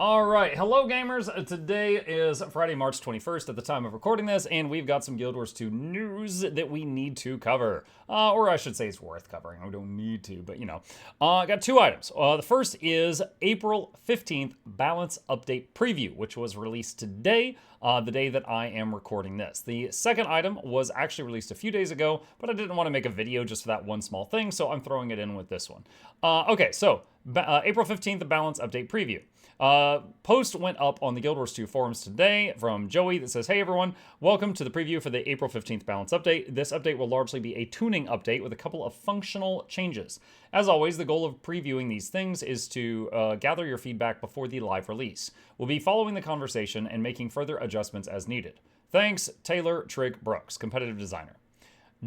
Alright, hello gamers. Today is Friday, March 21st at the time of recording this, and we've got some Guild Wars 2 news that we need to cover. Or I should say it's worth covering. We don't need to, but you know. I got two items. The first is April 15th Balance Update Preview, which was released today, the day that I am recording this. The second item was actually released a few days ago, but I didn't want to make a video just for that one small thing, so I'm throwing it in with this one. Okay, so April 15th, the Balance Update Preview. Post went up on the Guild Wars 2 forums today from Joey that says, "Hey everyone, welcome to the preview for the April 15th balance update. This update will largely be a tuning update with a couple of functional changes. As always, the goal of previewing these things is to gather your feedback before the live release. We'll be following the conversation and making further adjustments as needed. Thanks, Taylor Trigg Brooks, competitive designer."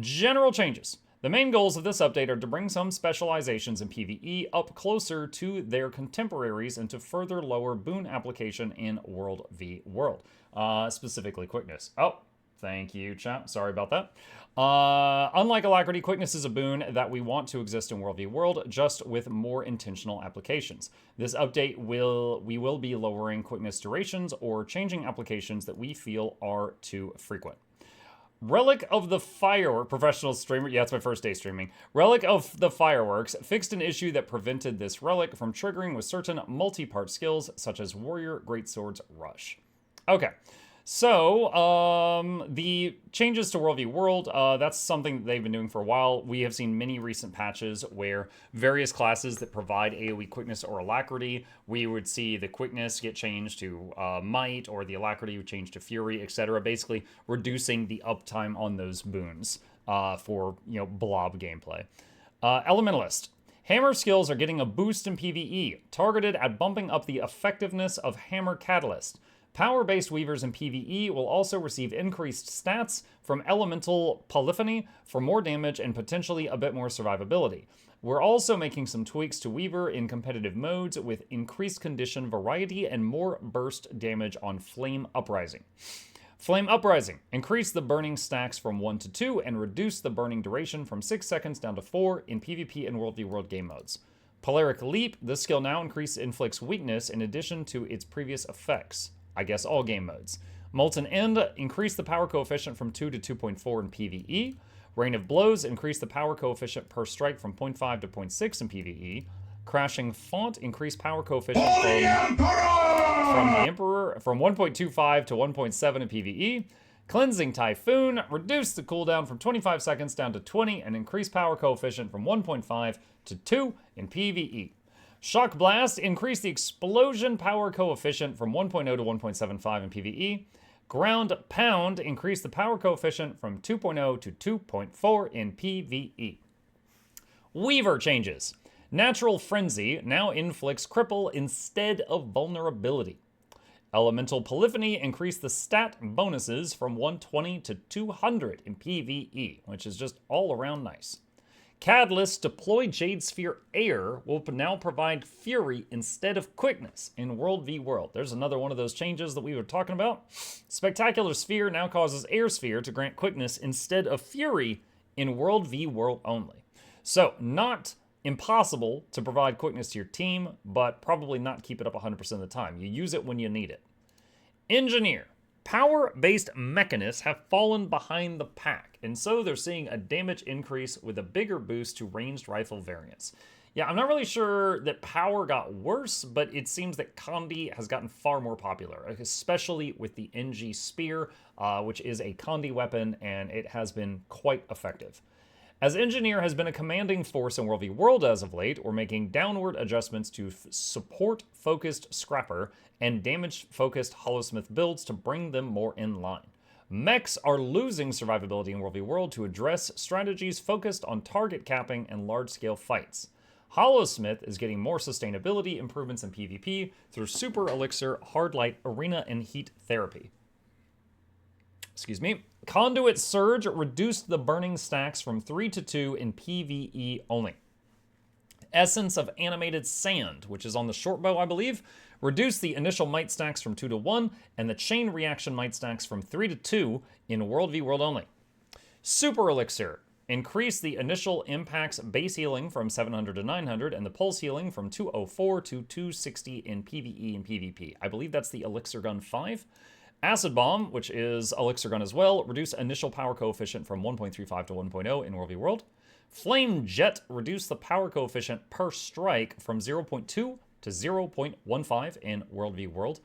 General changes. The main goals of this update are to bring some specializations in PvE up closer to their contemporaries and to further lower boon application in World v World, specifically quickness. Oh, thank you, chat. Sorry about that. Unlike alacrity, quickness is a boon that we want to exist in World v World, just with more intentional applications. This update we will be lowering quickness durations or changing applications that we feel are too frequent. Relic of the Firework, professional streamer, yeah, it's my first day streaming. Relic of the Fireworks fixed an issue that prevented this relic from triggering with certain multi-part skills, such as Warrior Greatsword's Rush. Okay, so the changes to World v World, that's something that they've been doing for a while. We have seen many recent patches where various classes that provide AoE quickness or alacrity, we would see the quickness get changed to might, or the alacrity would change to fury, etc. Basically reducing the uptime on those boons for, you know, blob gameplay. Elementalist. Hammer skills are getting a boost in PvE, targeted at bumping up the effectiveness of Hammer Catalyst. Power-based weavers in PvE will also receive increased stats from elemental polyphony for more damage and potentially a bit more survivability. We're also making some tweaks to weaver in competitive modes with increased condition variety and more burst damage on Flame Uprising. Flame Uprising. Increase the burning stacks from 1 to 2 and reduce the burning duration from 6 seconds down to 4 in PvP and World v World game modes. Polaric Leap. This skill now inflicts weakness in addition to its previous effects. I guess all game modes. Molten End, increase the power coefficient from 2 to 2.4 in PvE. Rain of Blows, increase the power coefficient per strike from 0.5 to 0.6 in PvE. Crashing Font, increase power coefficient from the Emperor from 1.25 to 1.7 in PvE. Cleansing Typhoon, reduce the cooldown from 25 seconds down to 20 and increase power coefficient from 1.5 to 2 in PvE. Shock Blast, increase the explosion power coefficient from 1.0 to 1.75 in PvE. Ground Pound, increase the power coefficient from 2.0 to 2.4 in PvE. Weaver changes. Natural Frenzy now inflicts cripple instead of vulnerability. Elemental Polyphony, increase the stat bonuses from 120 to 200 in PvE, which is just all around nice. Catalyst Deploy Jade Sphere Air will now provide Fury instead of Quickness in World v World. There's another one of those changes that we were talking about. Spectacular Sphere now causes Air Sphere to grant Quickness instead of Fury in World v World only. So, not impossible to provide Quickness to your team, but probably not keep it up 100% of the time. You use it when you need it. Engineer. Power-based mechanists have fallen behind the pack, and so they're seeing a damage increase with a bigger boost to ranged rifle variants. Yeah, I'm not really sure that power got worse, but it seems that Condi has gotten far more popular, especially with the NG Spear, which is a Condi weapon, and it has been quite effective. As Engineer has been a commanding force in World v World as of late, we're making downward adjustments to support-focused Scrapper and damage-focused Hollowsmith builds to bring them more in line. Mechs are losing survivability in World v World to address strategies focused on target capping and large-scale fights. Hollowsmith is getting more sustainability improvements in PvP through Super Elixir, Hard Light, Arena, and Heat Therapy. Excuse me. Conduit Surge reduced the burning stacks from 3 to 2 in PvE only. Essence of Animated Sand, which is on the short bow, I believe, reduced the initial might stacks from 2 to 1 and the chain reaction might stacks from 3 to 2 in World v World only. Super Elixir Increase the initial impact's base healing from 700 to 900 and the pulse healing from 204 to 260 in PvE and PvP. I believe that's the Elixir Gun 5. Acid Bomb, which is Elixir Gun as well, reduce initial power coefficient from 1.35 to 1.0 in World v. World. Flame Jet, reduce the power coefficient per strike from 0.2 to 0.15 in World v. World.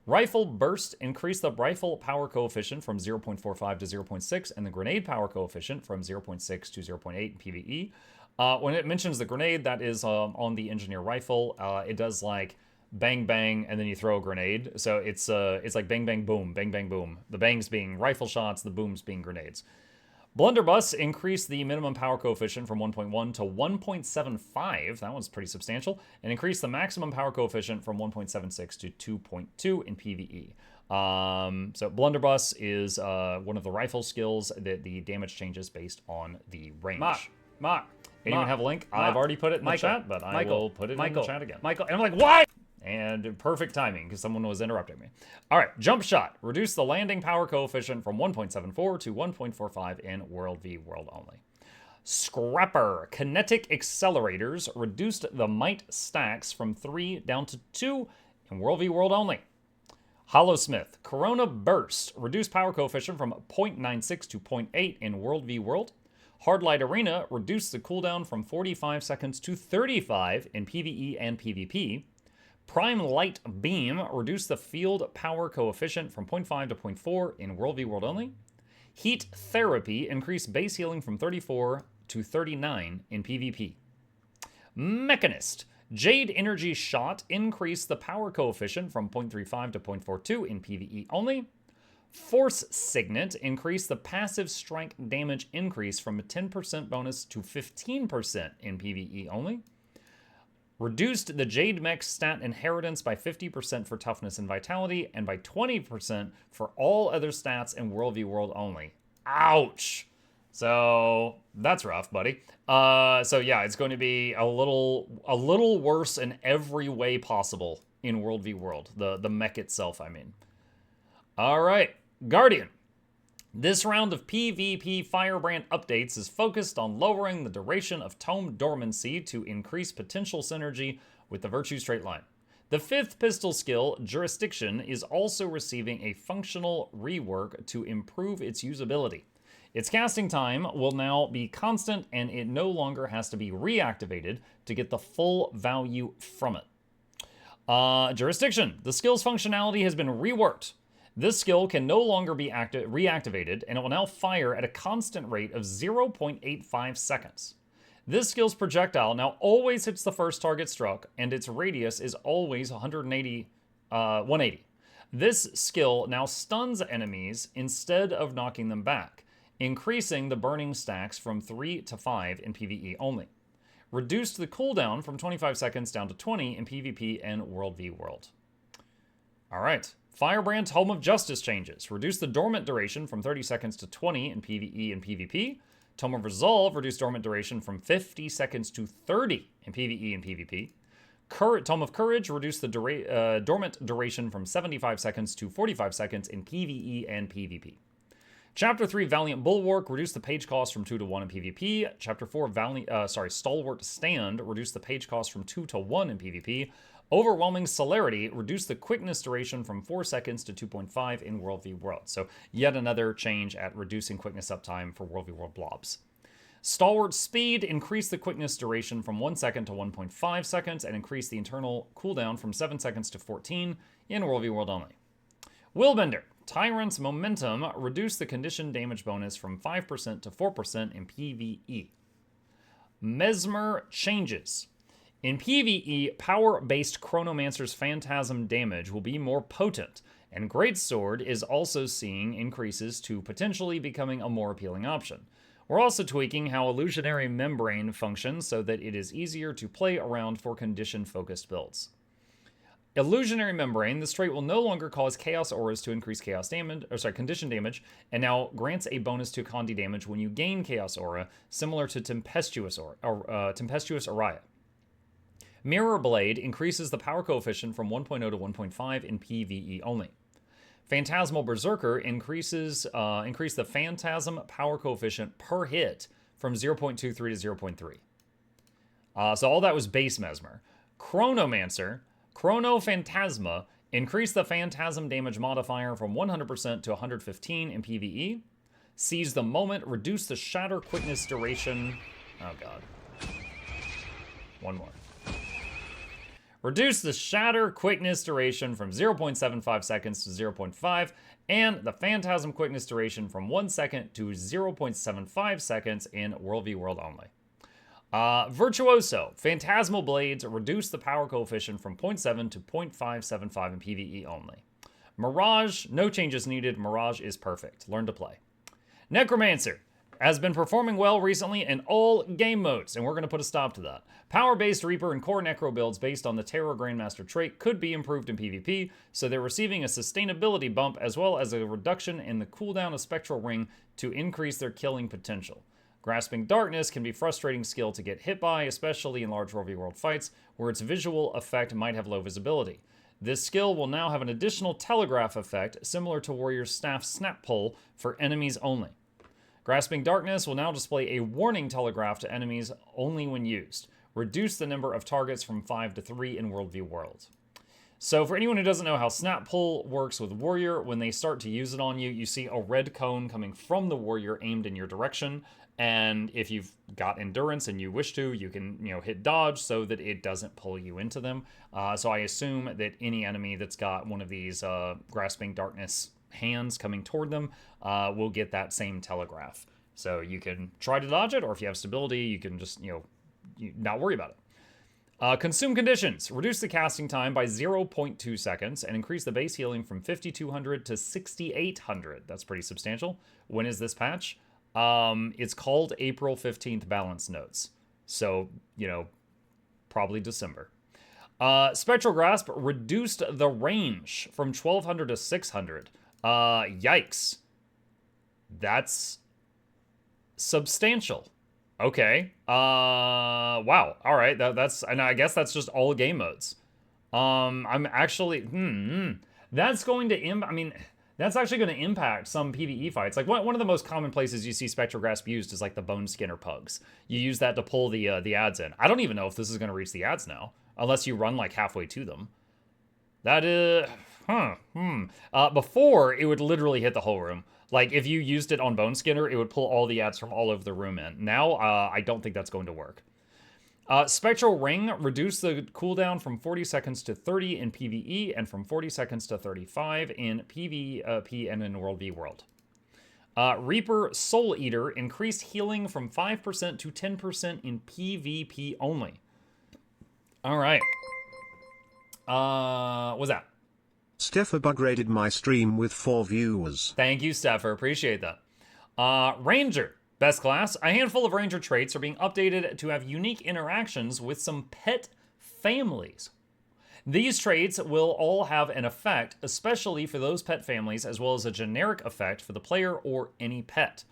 Rifle Burst, increase the rifle power coefficient from 0.45 to 0.6 and the grenade power coefficient from 0.6 to 0.8 in PvE. When it mentions the grenade, that is on the engineer rifle. It does like bang bang and then you throw a grenade. So it's like bang bang boom, bang bang boom. The bangs being rifle shots, the booms being grenades. Blunderbuss, increase the minimum power coefficient from 1.1 to 1.75. That one's pretty substantial. And increase the maximum power coefficient from 1.76 to 2.2 in PvE. So Blunderbuss is one of the rifle skills that the damage changes based on the range. Mark. Anyone have a link? I've already put it in the chat, but I will put it in the chat again. And I'm like, what? And perfect timing, because someone was interrupting me. All right, Jump Shot. Reduce the landing power coefficient from 1.74 to 1.45 in World v. World only. Scrapper. Kinetic Accelerators. Reduced the might stacks from 3 down to 2 in World v. World only. Hollowsmith. Corona Burst. Reduced power coefficient from 0.96 to 0.8 in World v. World. Hardlight Arena. Reduced the cooldown from 45 seconds to 35 in PvE and PvP. Prime Light Beam, reduce the field power coefficient from 0.5 to 0.4 in World v. World only. Heat Therapy, increase base healing from 34 to 39 in PvP. Mechanist, Jade Energy Shot, increase the power coefficient from 0.35 to 0.42 in PvE only. Force Signet, increase the passive strike damage increase from a 10% bonus to 15% in PvE only. Reduced the Jade Mech stat inheritance by 50% for toughness and vitality, and by 20% for all other stats in World v. World only. Ouch! So that's rough, buddy. So yeah, it's going to be a little worse in every way possible in World v. World. The mech itself, I mean. All right, Guardian. This round of PvP Firebrand updates is focused on lowering the duration of Tome Dormancy to increase potential synergy with the Virtue Straight Line. The 5th pistol skill, Jurisdiction, is also receiving a functional rework to improve its usability. Its casting time will now be constant and it no longer has to be reactivated to get the full value from it. Jurisdiction. The skill's functionality has been reworked. This skill can no longer be reactivated, and it will now fire at a constant rate of 0.85 seconds. This skill's projectile now always hits the first target struck, and its radius is always 180. This skill now stuns enemies instead of knocking them back, increasing the burning stacks from 3 to 5 in PvE only. Reduced the cooldown from 25 seconds down to 20 in PvP and World v. World. All right. Firebrand's Home of Justice changes. Reduce the dormant duration from 30 seconds to 20 in PvE and PvP. Tome of Resolve, reduce dormant duration from 50 seconds to 30 in PvE and PvP. Tome of Courage, reduce the dormant duration from 75 seconds to 45 seconds in PvE and PvP. Chapter 3, Valiant Bulwark, reduce the page cost from 2 to 1 in PvP. Chapter 4, Stalwart Stand, reduce the page cost from 2 to 1 in PvP. Overwhelming Celerity, reduce the quickness duration from 4 seconds to 2.5 in World v. World. So yet another change at reducing quickness uptime for World v. World blobs. Stalwart Speed, increase the quickness duration from 1 second to 1.5 seconds and increase the internal cooldown from 7 seconds to 14 in World v. World only. Willbender, Tyrant's Momentum, reduce the condition damage bonus from 5% to 4% in PvE. Mesmer changes. In PvE, power-based Chronomancer's Phantasm damage will be more potent, and Greatsword is also seeing increases to potentially becoming a more appealing option. We're also tweaking how Illusionary Membrane functions so that it is easier to play around for condition-focused builds. Illusionary Membrane, this trait will no longer cause Chaos Auras to increase condition damage, and now grants a bonus to Condi damage when you gain Chaos Aura, similar to Tempestuous Aria. Mirror Blade increases the power coefficient from 1.0 to 1.5 in PvE only. Phantasmal Berserker increase the Phantasm power coefficient per hit from 0.23 to 0.3. So all that was base Mesmer. Chronomancer, Chrono Phantasma, increase the Phantasm damage modifier from 100% to 115 in PvE. Seize the moment, reduce the shatter quickness duration. Oh god. One more. Reduce the shatter quickness duration from 0.75 seconds to 0.5, and the phantasm quickness duration from 1 second to 0.75 seconds in World v World only. Virtuoso, Phantasmal Blades reduce the power coefficient from 0.7 to 0.575 in PvE only. Mirage, no changes needed. Mirage is perfect. Learn to play. Necromancer has been performing well recently in all game modes, and we're going to put a stop to that. Power-based Reaper and core Necro builds based on the Terror Grandmaster trait could be improved in PvP, so they're receiving a sustainability bump as well as a reduction in the cooldown of Spectral Ring to increase their killing potential. Grasping Darkness can be a frustrating skill to get hit by, especially in large World v World fights, where its visual effect might have low visibility. This skill will now have an additional telegraph effect, similar to Warrior's Staff Snap Pull, for enemies only. Grasping Darkness will now display a warning telegraph to enemies only when used. Reduce the number of targets from 5 to 3 in World v World. So for anyone who doesn't know how Snap Pull works with Warrior, when they start to use it on you, you see a red cone coming from the Warrior aimed in your direction. And if you've got endurance and you wish to, you can, hit dodge so that it doesn't pull you into them. So I assume that any enemy that's got one of these Grasping Darkness hands coming toward them will get that same telegraph. So you can try to dodge it, or if you have stability, you can just, not worry about it. Consume Conditions. Reduce the casting time by 0.2 seconds and increase the base healing from 5,200 to 6,800. That's pretty substantial. When is this patch? It's called April 15th Balance Notes. So, probably December. Spectral Grasp reduced the range from 1,200 to 600. Yikes. That's substantial. Okay. Wow. All right. And I guess that's just all game modes. I'm actually, that's going to, that's actually going to impact some PvE fights. Like one of the most common places you see Spectral Grasp used is like the Bone Skinner pugs. You use that to pull the ads in. I don't even know if this is going to reach the ads now, unless you run like halfway to them. That is, before it would literally hit the whole room. Like if you used it on Bone Skinner, it would pull all the ads from all over the room in. Now, I don't think that's going to work. Spectral Ring, reduce the cooldown from 40 seconds to 30 in PvE and from 40 seconds to 35 in PvP and in World v World. Reaper Soul Eater, increased healing from 5% to 10% in PvP only. All right. What's that? Steffer upgraded my stream with 4 viewers. Thank you, Steffer. Appreciate that. Ranger. Best class, a handful of Ranger traits are being updated to have unique interactions with some pet families. These traits will all have an effect, especially for those pet families, as well as a generic effect for the player or any pet.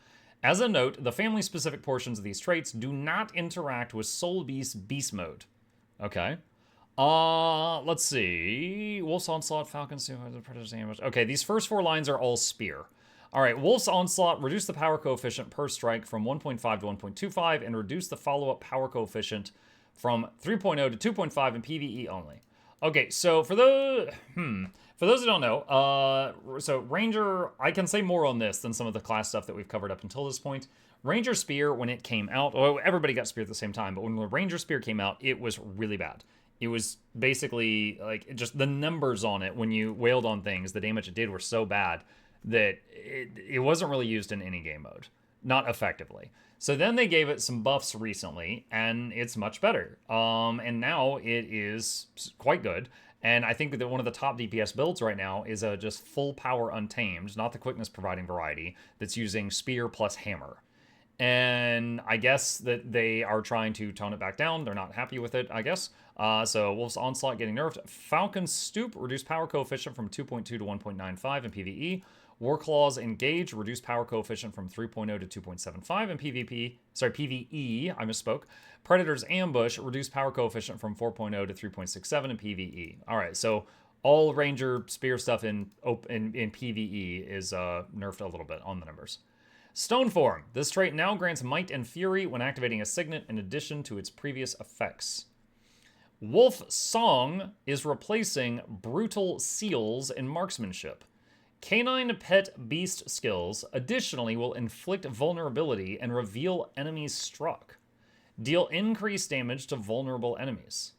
As a note, the family-specific portions of these traits do not interact with Soul Beast Beast Mode. Okay. Let's see. Wolf's Onslaught, Falcon's Predator's Ambush. Okay, these first 4 lines are all spear. All right, Wolf's Onslaught, reduce the power coefficient per strike from 1.5 to 1.25, and reduce the follow-up power coefficient from 3.0 to 2.5 in PvE only. Okay, so for those who don't know, so Ranger, I can say more on this than some of the class stuff that we've covered up until this point. Ranger Spear, when it came out, well, everybody got Spear at the same time, but when the Ranger Spear came out, it was really bad. It was basically, like, just the numbers on it when you wailed on things, the damage it did were so bad that it wasn't really used in any game mode. Not effectively. So then they gave it some buffs recently, and it's much better. And now it is quite good. And I think that one of the top DPS builds right now is a just full power Untamed, not the quickness providing variety, that's using Spear plus Hammer. And I guess that they are trying to tone it back down. They're not happy with it, I guess. So Wolf's Onslaught getting nerfed. Falcon's Stoop, reduced power coefficient from 2.2 to 1.95 in PvE. Warclaw's Engage, reduced power coefficient from 3.0 to 2.75 in PvE, I misspoke. Predator's Ambush, reduced power coefficient from 4.0 to 3.67 in PvE. All right, so all Ranger Spear stuff in PvE is nerfed a little bit on the numbers. Stoneform. This trait now grants Might and Fury when activating a signet in addition to its previous effects. Wolf Song is replacing Brutal Seals in Marksmanship. Canine Pet Beast skills additionally will inflict vulnerability and reveal enemies struck. Deal increased damage to vulnerable enemies.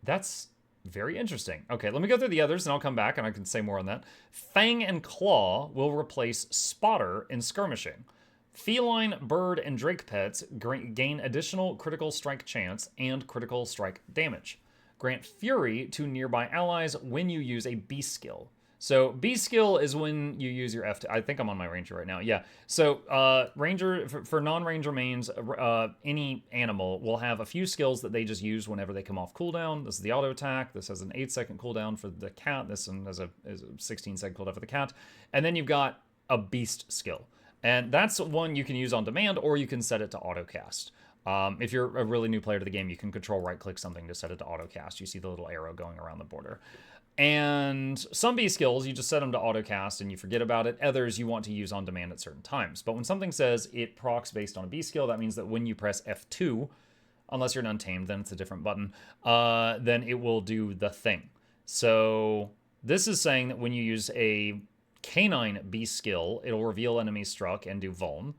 That's very interesting. Okay, let me go through the others and I'll come back and I can say more on that. Fang and Claw will replace Spotter in Skirmishing. Feline, Bird, and Drake pets gain additional critical strike chance and critical strike damage. Grant Fury to nearby allies when you use a Beast skill. So Beast skill is when you use your F2. I think I'm on my Ranger right now. Yeah. So Ranger, for non-Ranger mains, any animal will have a few skills that they just use whenever they come off cooldown. This is the auto attack. This has an 8-second cooldown for the cat. This one has a 16-second cooldown for the cat. And then you've got a Beast skill. And that's one you can use on demand, or you can set it to auto-cast. If you're a really new player to the game, you can control right-click something to set it to auto-cast. You see the little arrow going around the border. And some B skills, you just set them to auto-cast and you forget about it. Others you want to use on demand at certain times. But when something says it procs based on a B skill, that means that when you press F2, unless you're an Untamed, then it's a different button, then it will do the thing. So this is saying that when you use a Canine B skill, it'll reveal enemies struck and do vuln.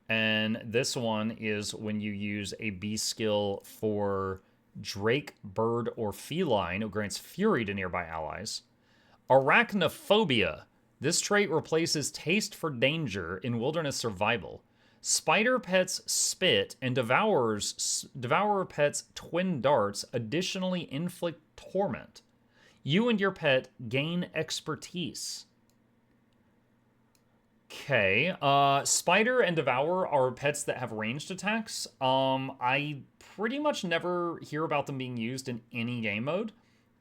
And this one is when you use a B skill for Drake, Bird, or Feline, who grants Fury to nearby allies. Arachnophobia. This trait replaces Taste for Danger in Wilderness Survival. Spider Pets Spit and Devourer Pets Twin Darts additionally inflict torment. You and your pet gain expertise. Okay, Spider and Devour are pets that have ranged attacks. I pretty much never hear about them being used in any game mode.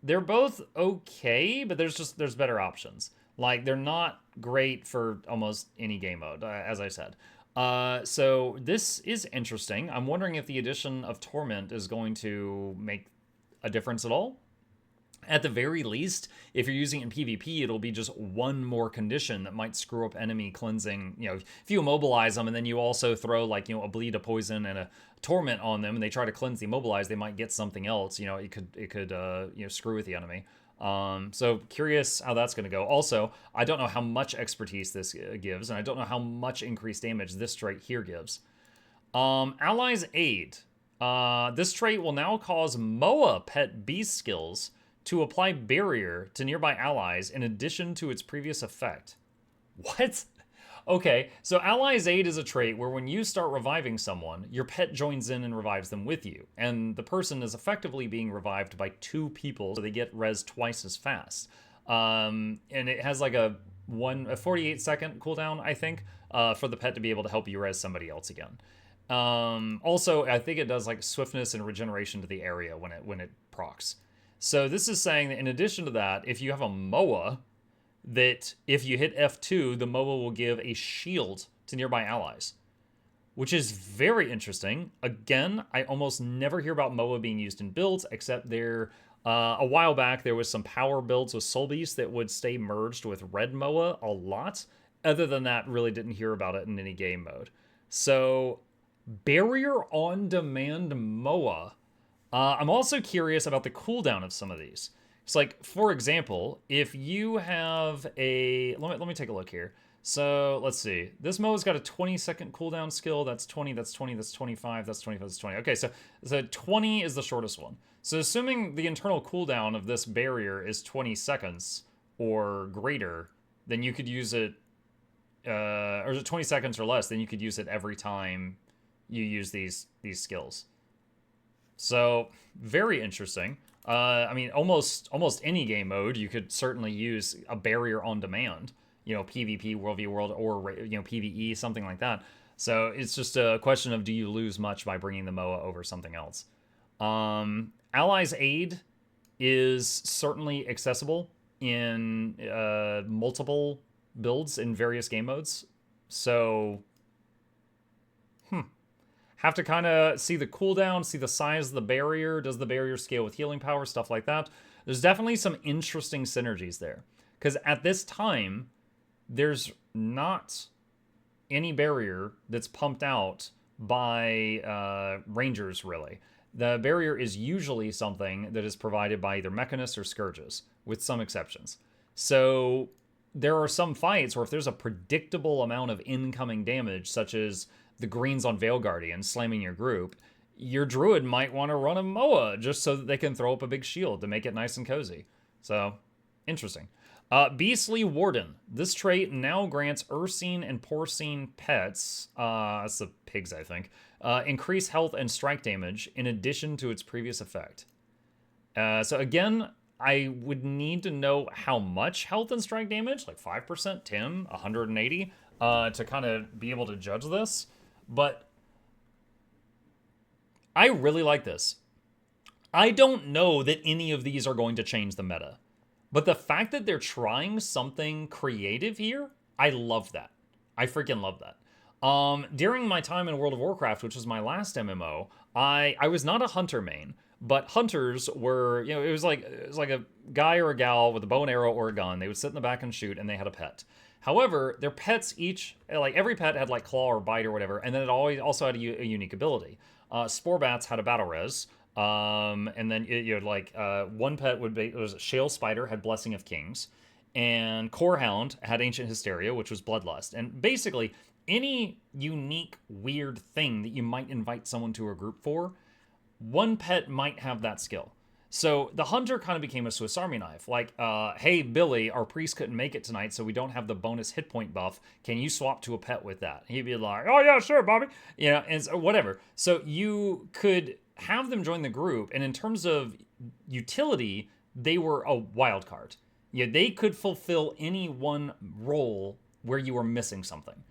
They're both okay, but there's better options. Like, they're not great for almost any game mode, as I said. So this is interesting. I'm wondering if the addition of Torment is going to make a difference at all. At the very least, if you're using it in PvP, it'll be just one more condition that might screw up enemy cleansing. You know, if you immobilize them and then you also throw, like, you know, a bleed, a poison, and a torment on them, and they try to cleanse the immobilize, they might get something else. You know, it could you know, screw with the enemy. So curious how that's going to go. Also, I don't know how much expertise this gives, and I don't know how much increased damage this trait here gives. Allies Aid. This trait will now cause Moa pet beast skills to apply barrier to nearby allies in addition to its previous effect. What? Okay, so Allies Aid is a trait where when you start reviving someone, your pet joins in and revives them with you, and the person is effectively being revived by 2 people, so they get res twice as fast. And it has like a 48-second cooldown, I think, for the pet to be able to help you res somebody else again. Also, I think it does like swiftness and regeneration to the area when it procs. So this is saying that in addition to that, if you have a MOA, that if you hit F2, the MOA will give a shield to nearby allies, which is very interesting. Again, I almost never hear about MOA being used in builds, except there, a while back, there was some power builds with Soul Beast that would stay merged with Red MOA a lot. Other than that, really didn't hear about it in any game mode. So, Barrier on Demand MOA. I'm also curious about the cooldown of some of these. It's like, for example, if you have a... Let me take a look here. So, let's see. This MOA's got a 20-second cooldown skill. That's 20, that's 20, that's 25, that's 25, that's 20. Okay, so 20 is the shortest one. So, assuming the internal cooldown of this barrier is 20 seconds or greater, then you could use it... or is it 20 seconds or less, then you could use it every time you use these skills. So, very interesting. I mean, almost any game mode, you could certainly use a barrier on demand. You know, PvP, World v World, or, you know, PvE, something like that. So, it's just a question of, do you lose much by bringing the MOA over something else? Allies Aid is certainly accessible in multiple builds in various game modes. So, have to kind of see the cooldown, see the size of the barrier. Does the barrier scale with healing power? Stuff like that. There's definitely some interesting synergies there. Because at this time, there's not any barrier that's pumped out by rangers, really. The barrier is usually something that is provided by either mechanists or scourges, with some exceptions. So there are some fights where if there's a predictable amount of incoming damage, such as the greens on Veil Guardian slamming your group, your druid might want to run a Moa just so that they can throw up a big shield to make it nice and cozy. So, interesting. Beastly Warden. This trait now grants Ursine and Porcine pets, that's the pigs, I think, increase health and strike damage in addition to its previous effect. So again, I would need to know how much health and strike damage, like 5%, 10, 180, to kind of be able to judge this. But I really like this. I don't know that any of these are going to change the meta. But the fact that they're trying something creative here, I love that. I freaking love that. During my time in World of Warcraft, which was my last MMO, I was not a hunter main, but hunters were, you know, it was like a guy or a gal with a bow and arrow or a gun. They would sit in the back and shoot, and they had a pet. However, their pets each, like every pet had like claw or bite or whatever, and then it always also had a unique ability. Spore bats had a battle res. And then you had like one pet would be, it was a Shale Spider, had Blessing of Kings, and Corehound had Ancient Hysteria, which was Bloodlust. And basically, any unique, weird thing that you might invite someone to a group for, one pet might have that skill. So the hunter kind of became a Swiss Army knife. Like, hey, Billy, our priest couldn't make it tonight, so we don't have the bonus hit point buff. Can you swap to a pet with that? He'd be like, oh, yeah, sure, Bobby. You know, and so, whatever. So you could have them join the group, and in terms of utility, they were a wild card. Yeah, they could fulfill any one role where you were missing something.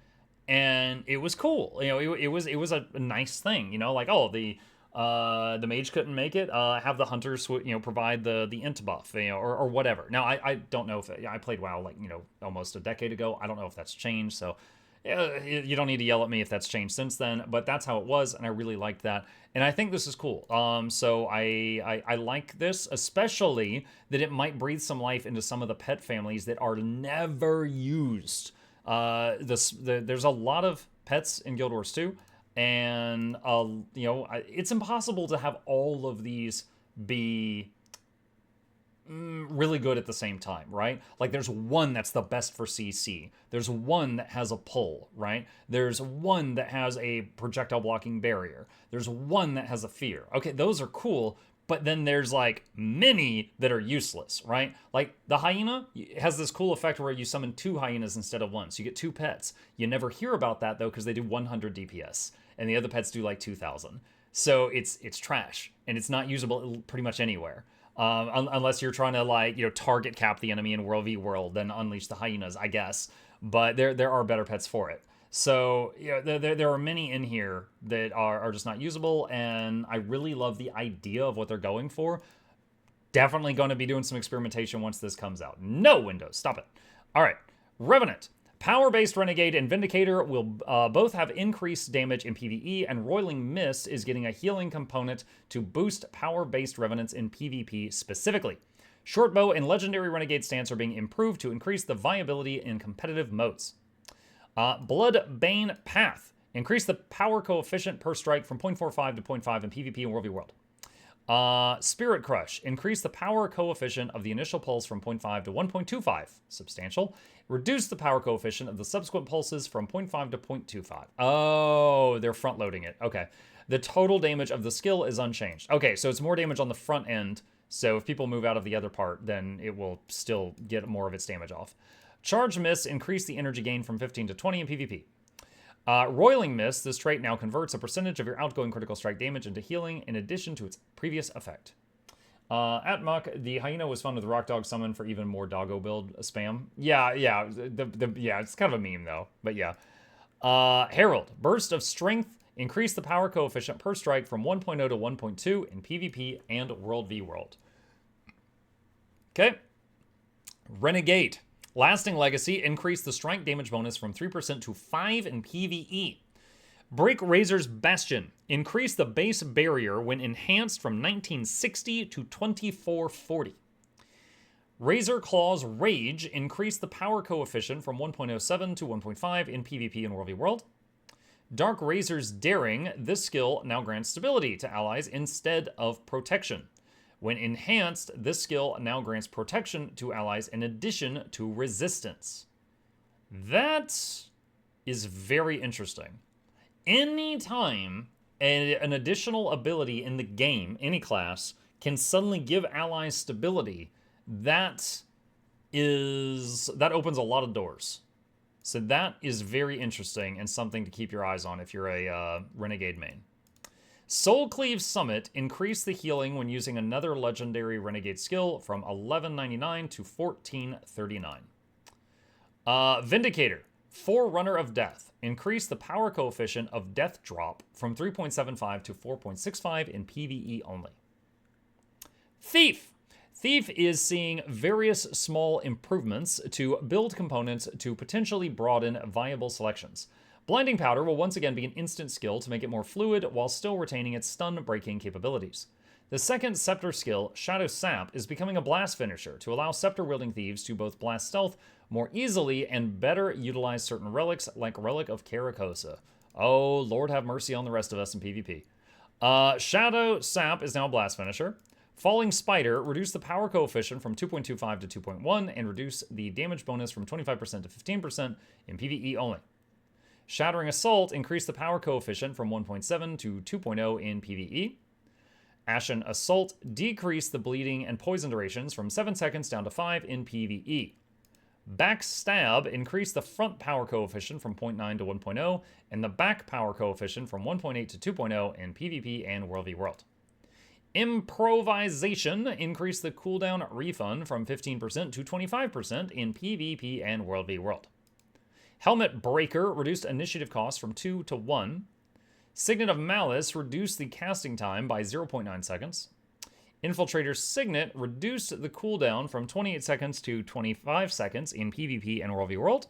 And it was cool. You know, it was a nice thing, you know, like, oh, the mage couldn't make it, have the hunters, you know, provide the int buff, you know, or whatever. Now, I don't know if I played WoW like, you know, almost a decade ago. I don't know if that's changed, so you don't need to yell at me if that's changed since then, but that's how it was, and I really liked that. And I think this is cool. So I like this, especially that it might breathe some life into some of the pet families that are never used. There's a lot of pets in Guild Wars 2, and you know, it's impossible to have all of these be really good at the same time, right? Like there's one that's the best for CC. There's one that has a pull, right? There's one that has a projectile blocking barrier. There's one that has a fear. Okay, those are cool, but then there's like many that are useless, right? Like the hyena has this cool effect where you summon 2 hyenas instead of 1, so you get 2 pets. You never hear about that though because they do 100 DPS, and the other pets do like 2,000. So it's trash, and it's not usable pretty much anywhere. Unless you're trying to, like, you know, target cap the enemy in World v World, then unleash the hyenas, I guess. But there are better pets for it. So, you know, there are many in here that are just not usable, and I really love the idea of what they're going for. Definitely going to be doing some experimentation once this comes out. No, Windows, stop it. All right, Revenant. Power-based Renegade and Vindicator will both have increased damage in PvE, and Roiling Mist is getting a healing component to boost power-based Revenants in PvP specifically. Shortbow and Legendary Renegade stance are being improved to increase the viability in competitive modes. Bloodbane Path. Increase the power coefficient per strike from 0.45 to 0.5 in PvP and World v World. Spirit Crush. Increase the power coefficient of the initial pulse from 0.5 to 1.25. Substantial. Reduce the power coefficient of the subsequent pulses from 0.5 to 0.25. Oh, they're front loading it. Okay. The total damage of the skill is unchanged. Okay, so it's more damage on the front end. So if people move out of the other part, then it will still get more of its damage off. Charge Miss. Increase the energy gain from 15 to 20 in PvP. Roiling Mist, this trait now converts a percentage of your outgoing critical strike damage into healing in addition to its previous effect. At Muck, the hyena was fun with Rock Dog summon for even more doggo build spam. Yeah, yeah, it's kind of a meme though, but yeah. Herald, Burst of Strength, increase the power coefficient per strike from 1.0 to 1.2 in PvP and World v World. Okay. Renegade. Lasting Legacy, increase the strike damage bonus from 3% to 5% in PvE. Break Razor's Bastion, increase the base barrier when enhanced from 1960 to 2440. Razor Claw's Rage increased the power coefficient from 1.07 to 1.5 in PvP and World v World. Dark Razor's Daring, this skill now grants stability to allies instead of protection. When enhanced, this skill now grants protection to allies in addition to resistance. That is very interesting. Anytime an additional ability in the game, any class, can suddenly give allies stability, that opens a lot of doors. So that is very interesting and something to keep your eyes on if you're a Renegade main. Soul Cleave Summit increased the healing when using another legendary Renegade skill from 1199 to 1439. Vindicator, Forerunner of Death, increased the power coefficient of Death Drop from 3.75 to 4.65 in PvE only. Thief is seeing various small improvements to build components to potentially broaden viable selections. Blinding Powder will once again be an instant skill to make it more fluid while still retaining its stun-breaking capabilities. The second Scepter skill, Shadow Sap, is becoming a blast finisher to allow scepter-wielding thieves to both blast stealth more easily and better utilize certain relics like Relic of Caracosa. Oh, Lord have mercy on the rest of us in PvP. Shadow Sap is now a blast finisher. Falling Spider, reduce the power coefficient from 2.25 to 2.1 and reduce the damage bonus from 25% to 15% in PvE only. Shattering Assault, increase the power coefficient from 1.7 to 2.0 in PvE. Ashen Assault, decrease the bleeding and poison durations from 7 seconds down to 5 in PvE. Backstab, increase the front power coefficient from 0.9 to 1.0 and the back power coefficient from 1.8 to 2.0 in PvP and World v World. Improvisation, increase the cooldown refund from 15% to 25% in PvP and World v World. Helmet Breaker, reduced initiative cost from 2 to 1. Signet of Malice, reduced the casting time by 0.9 seconds. Infiltrator's Signet, reduced the cooldown from 28 seconds to 25 seconds in PvP and World v World.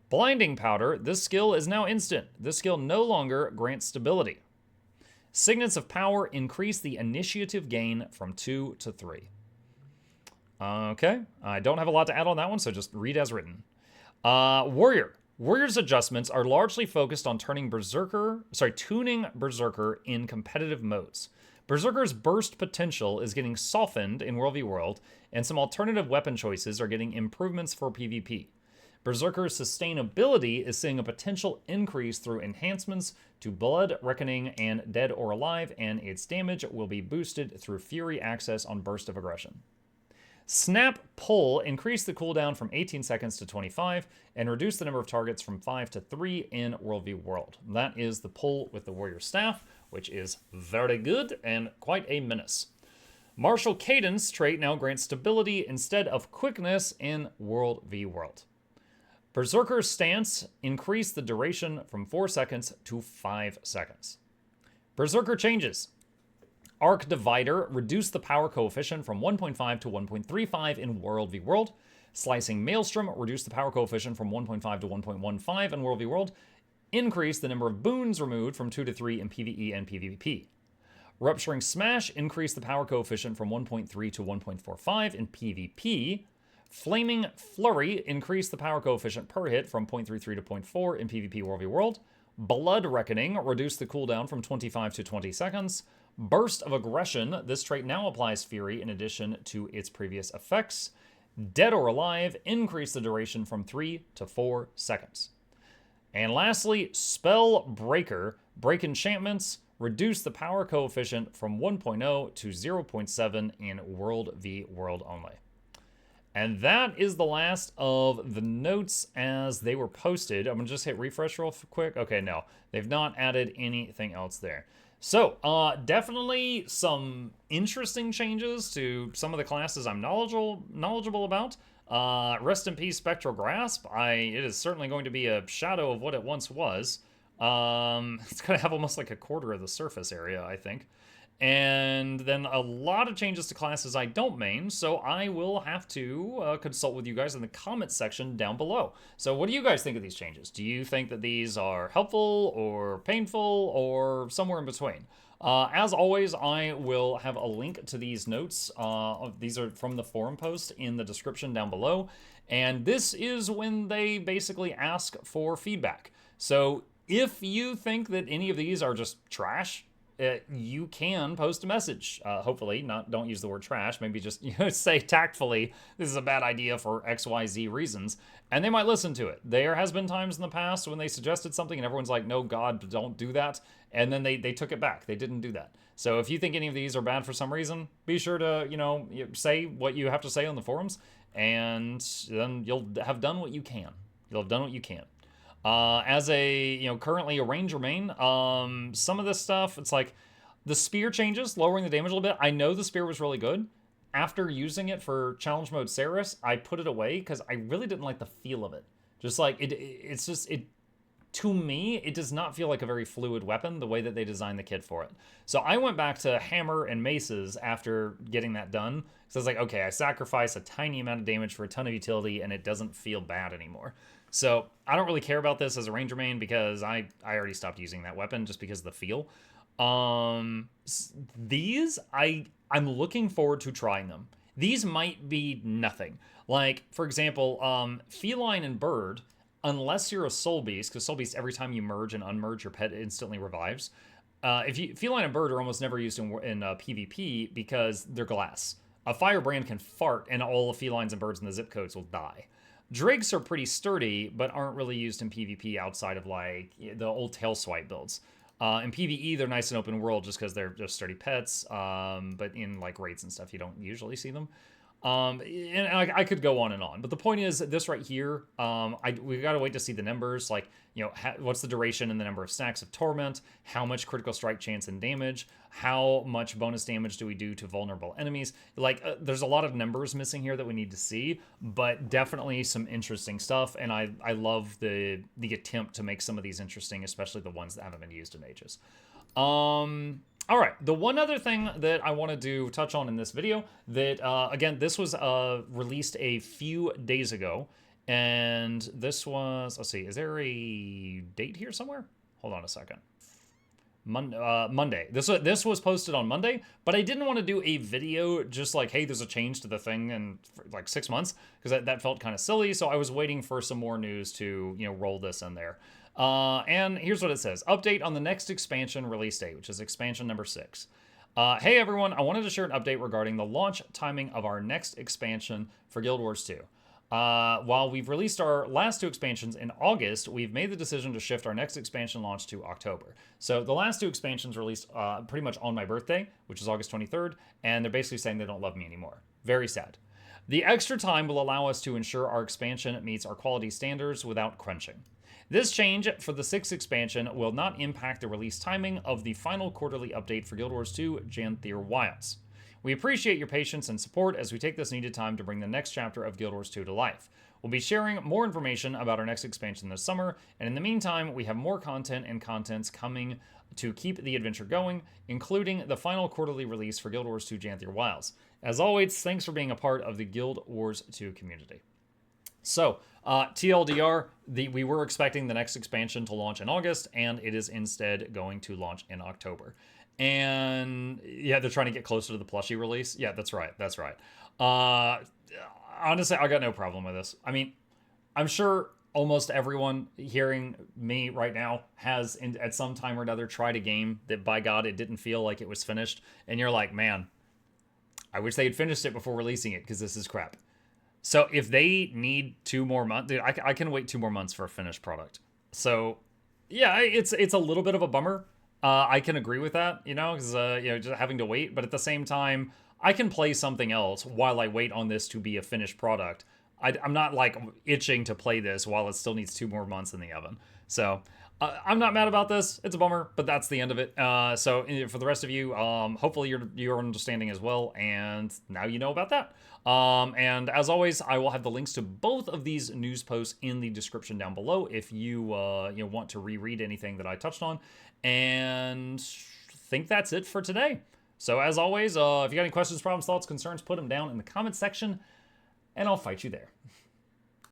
Blinding Powder, this skill is now instant. This skill no longer grants stability. Signets of Power, increase the initiative gain from 2 to 3. Okay, I don't have a lot to add on that one, so just read as written. Warrior's adjustments are largely focused on tuning Berserker in competitive modes. Berserker's burst potential is getting softened in World v World, and some alternative weapon choices are getting improvements for PvP. Berserker's sustainability is seeing a potential increase through enhancements to Blood, Reckoning, and Dead or Alive, and its damage will be boosted through Fury access on Burst of Aggression. Snap Pull, increase the cooldown from 18 seconds to 25, and reduce the number of targets from 5 to 3 in World v World. That is the pull with the Warrior Staff, which is very good and quite a menace. Martial Cadence trait now grants stability instead of quickness in World v World. Berserker's Stance, increase the duration from 4 seconds to 5 seconds. Berserker changes. Arc Divider, reduce the power coefficient from 1.5 to 1.35 in World v World. Slicing Maelstrom, reduce the power coefficient from 1.5 to 1.15 in World v World. Increase the number of boons removed from 2 to 3 in PvE and PvP. Rupturing Smash, increase the power coefficient from 1.3 to 1.45 in PvP. Flaming Flurry, increase the power coefficient per hit from 0.33 to 0.4 in PvP World v World. Blood Reckoning, reduce the cooldown from 25 to 20 seconds. Burst of Aggression, this trait now applies Fury in addition to its previous effects. Dead or Alive, increase the duration from 3 to 4 seconds. And lastly, Spell Breaker, break enchantments, reduce the power coefficient from 1.0 to 0.7 in World v World only. And that is the last of the notes as they were posted. I'm going to just hit refresh real quick. Okay, no, they've not added anything else there. So, definitely some interesting changes to some of the classes I'm knowledgeable about. Rest in peace, Spectral Grasp. It is certainly going to be a shadow of what it once was. It's going to have almost like a quarter of the surface area, I think. And then a lot of changes to classes I don't main, so I will have to consult with you guys in the comment section down below. So what do you guys think of these changes? Do you think that these are helpful or painful or somewhere in between? As always, I will have a link to these notes. These are from the forum post in the description down below. And this is when they basically ask for feedback. So if you think that any of these are just trash, you can post a message. Hopefully, don't use the word trash. Maybe just say tactfully, this is a bad idea for XYZ reasons, and they might listen to it. There has been times in the past when they suggested something and everyone's like, no, God, don't do that. And then they took it back. They didn't do that. So if you think any of these are bad for some reason, be sure to, say what you have to say on the forums, and then you'll have done what you can. You'll have done what you can. As a, currently a ranger main, some of this stuff, it's like the spear changes, lowering the damage a little bit. I know the spear was really good. After using it for challenge mode Ceres, I put it away because I really didn't like the feel of it. Just like, it's just, to me, it does not feel like a very fluid weapon the way that they designed the kit for it. So I went back to hammer and maces after getting that done. So I was like, okay, I sacrifice a tiny amount of damage for a ton of utility and it doesn't feel bad anymore. So I don't really care about this as a ranger main because I already stopped using that weapon just because of the feel. These, I'm looking forward to trying them. These might be nothing. Like, for example, feline and bird, unless you're a soul beast, because soul beast, every time you merge and unmerge, your pet instantly revives. Feline and bird are almost never used in PvP because they're glass. A Firebrand can fart and all the felines and birds in the zip codes will die. Drakes are pretty sturdy, but aren't really used in PvP outside of, like, the old tail swipe builds. In PvE, they're nice and open world just because they're just sturdy pets, but in, like, raids and stuff, you don't usually see them. And I could go on and on, but the point is this right here, we got to wait to see the numbers, like, what's the duration and the number of stacks of torment, how much critical strike chance and damage, how much bonus damage do we do to vulnerable enemies. Like, there's a lot of numbers missing here that we need to see, but definitely some interesting stuff. And I love the attempt to make some of these interesting, especially the ones that haven't been used in ages. All right, the one other thing that I wanted to touch on in this video that, again, this was released a few days ago, and this was, let's see, is there a date here somewhere? Hold on a second. Monday. This was posted on Monday, but I didn't want to do a video just like, hey, there's a change to the thing in like 6 months, because that felt kind of silly, so I was waiting for some more news to, roll this in there. And here's what it says. Update on the next expansion release date, which is expansion number 6. Hey everyone, I wanted to share an update regarding the launch timing of our next expansion for Guild Wars 2. While we've released our last 2 expansions in August, we've made the decision to shift our next expansion launch to October. So the last 2 expansions released pretty much on my birthday, which is August 23rd, and they're basically saying they don't love me anymore. Very sad. The extra time will allow us to ensure our expansion meets our quality standards without crunching. This change for the 6th expansion will not impact the release timing of the final quarterly update for Guild Wars 2 Janthier Wilds. We appreciate your patience and support as we take this needed time to bring the next chapter of Guild Wars 2 to life. We'll be sharing more information about our next expansion this summer, and in the meantime, we have more content and contents coming to keep the adventure going, including the final quarterly release for Guild Wars 2 Janthier Wilds. As always, thanks for being a part of the Guild Wars 2 community. So, TLDR, we were expecting the next expansion to launch in August, and it is instead going to launch in October. And yeah, they're trying to get closer to the plushie release. Yeah, that's right. That's right. Honestly, I got no problem with this. I mean, I'm sure almost everyone hearing me right now has at some time or another tried a game that, by God, it didn't feel like it was finished. And you're like, man, I wish they had finished it before releasing it because this is crap. So if they need 2 more months, dude, I can wait 2 more months for a finished product. So yeah, it's a little bit of a bummer. I can agree with that, because just having to wait. But at the same time, I can play something else while I wait on this to be a finished product. I'm not like itching to play this while it still needs 2 more months in the oven. So I'm not mad about this. It's a bummer, but that's the end of it. So for the rest of you, hopefully you're understanding as well. And now you know about that. And as always, I will have the links to both of these news posts in the description down below if you want to reread anything that I touched on. And think that's it for today. So as always, if you got any questions, problems, thoughts, concerns, put them down in the comments section, and I'll fight you there.